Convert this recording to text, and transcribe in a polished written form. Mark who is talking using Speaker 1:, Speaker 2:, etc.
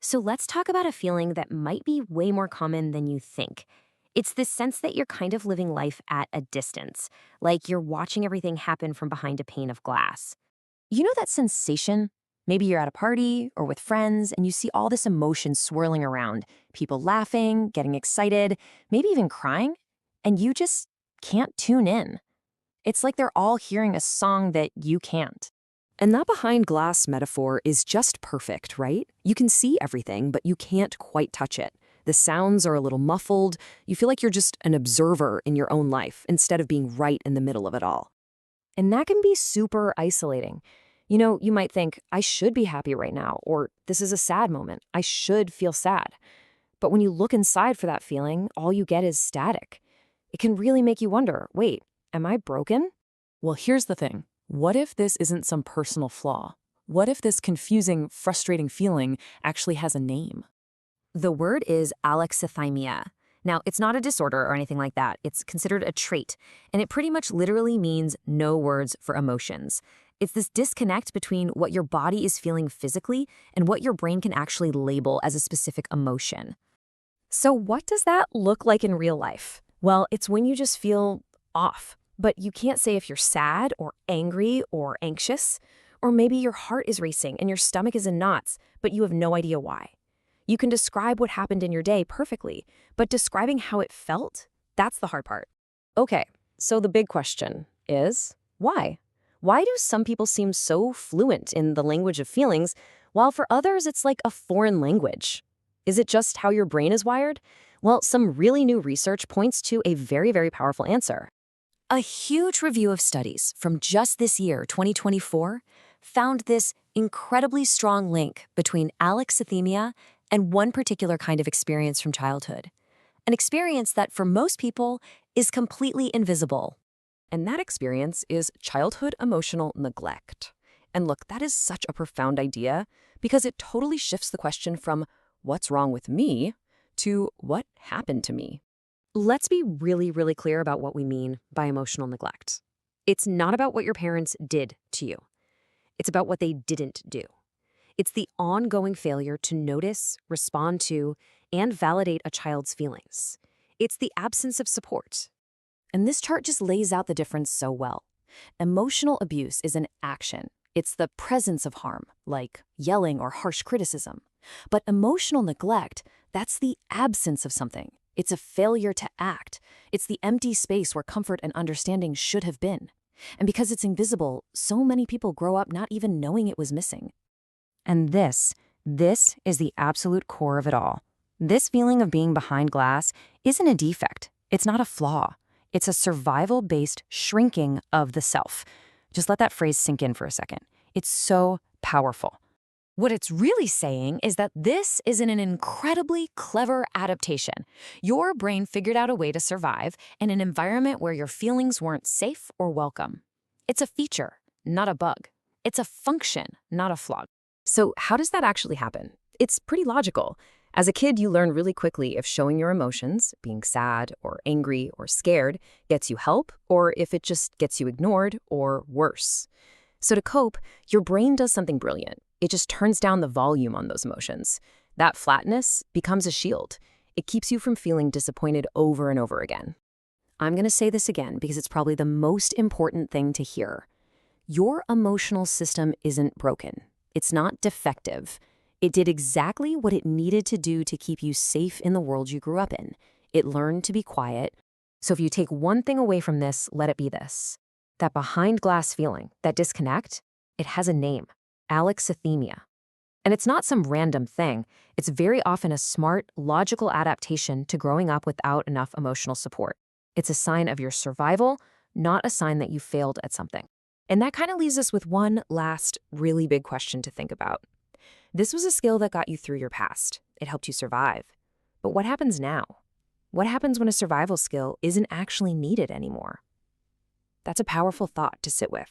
Speaker 1: So let's talk about a feeling that might be way more common than you think. It's this sense that you're kind of living life at a distance, like you're watching everything happen from behind a pane of glass. You know that sensation? Maybe you're at a party or with friends and you see all this emotion swirling around, people laughing, getting excited, maybe even crying, and you just can't tune in. It's like they're all hearing a song that you can't.
Speaker 2: And that behind glass metaphor is just perfect, right? You can see everything, but you can't quite touch it. The sounds are a little muffled. You feel like you're just an observer in your own life instead of being right in the middle of it all. And that can be super isolating. You might think, I should be happy right now, or this is a sad moment. I should feel sad. But when you look inside for that feeling, all you get is static. It can really make you wonder, wait, am I broken?
Speaker 3: Well, here's the thing. What if this isn't some personal flaw? What if this confusing, frustrating feeling actually has a name?
Speaker 1: The word is alexithymia. Now, it's not a disorder or anything like that. It's considered a trait, and it pretty much literally means no words for emotions. It's this disconnect between what your body is feeling physically and what your brain can actually label as a specific emotion.
Speaker 2: So what does that look like in real life? Well, it's when you just feel off, but you can't say if you're sad or angry or anxious, or maybe your heart is racing and your stomach is in knots, but you have no idea why. You can describe what happened in your day perfectly, but describing how it felt, that's the hard part. Okay, so the big question is, why? Why do some people seem so fluent in the language of feelings, while for others it's like a foreign language? Is it just how your brain is wired? Well, some really new research points to a very, very powerful answer.
Speaker 1: A huge review of studies from just this year, 2024, found this incredibly strong link between alexithymia and one particular kind of experience from childhood. An experience that for most people is completely invisible.
Speaker 2: And that experience is childhood emotional neglect. And look, that is such a profound idea because it totally shifts the question from what's wrong with me to what happened to me. Let's be really, really clear about what we mean by emotional neglect. It's not about what your parents did to you. It's about what they didn't do. It's the ongoing failure to notice, respond to, and validate a child's feelings. It's the absence of support. And this chart just lays out the difference so well. Emotional abuse is an action. It's the presence of harm, like yelling or harsh criticism. But emotional neglect, that's the absence of something. It's a failure to act. It's the empty space where comfort and understanding should have been. And because it's invisible, so many people grow up not even knowing it was missing.
Speaker 1: And this is the absolute core of it all. This feeling of being behind glass isn't a defect. It's not a flaw. It's a survival-based shrinking of the self. Just let that phrase sink in for a second. It's so powerful. What it's really saying is that this is an incredibly clever adaptation. Your brain figured out a way to survive in an environment where your feelings weren't safe or welcome. It's a feature, not a bug. It's a function, not a flaw.
Speaker 2: So how does that actually happen? It's pretty logical. As a kid, you learn really quickly if showing your emotions, being sad or angry or scared, gets you help, or if it just gets you ignored or worse. So to cope, your brain does something brilliant. It just turns down the volume on those emotions. That flatness becomes a shield. It keeps you from feeling disappointed over and over again. I'm going to say this again because it's probably the most important thing to hear. Your emotional system isn't broken. It's not defective. It did exactly what it needed to do to keep you safe in the world you grew up in. It learned to be quiet. So if you take one thing away from this, let it be this. That behind glass feeling, that disconnect, it has a name. Alexithymia. And it's not some random thing. It's very often a smart, logical adaptation to growing up without enough emotional support. It's a sign of your survival, not a sign that you failed at something. And that kind of leaves us with one last really big question to think about. This was a skill that got you through your past. It helped you survive. But what happens now? What happens when a survival skill isn't actually needed anymore? That's a powerful thought to sit with.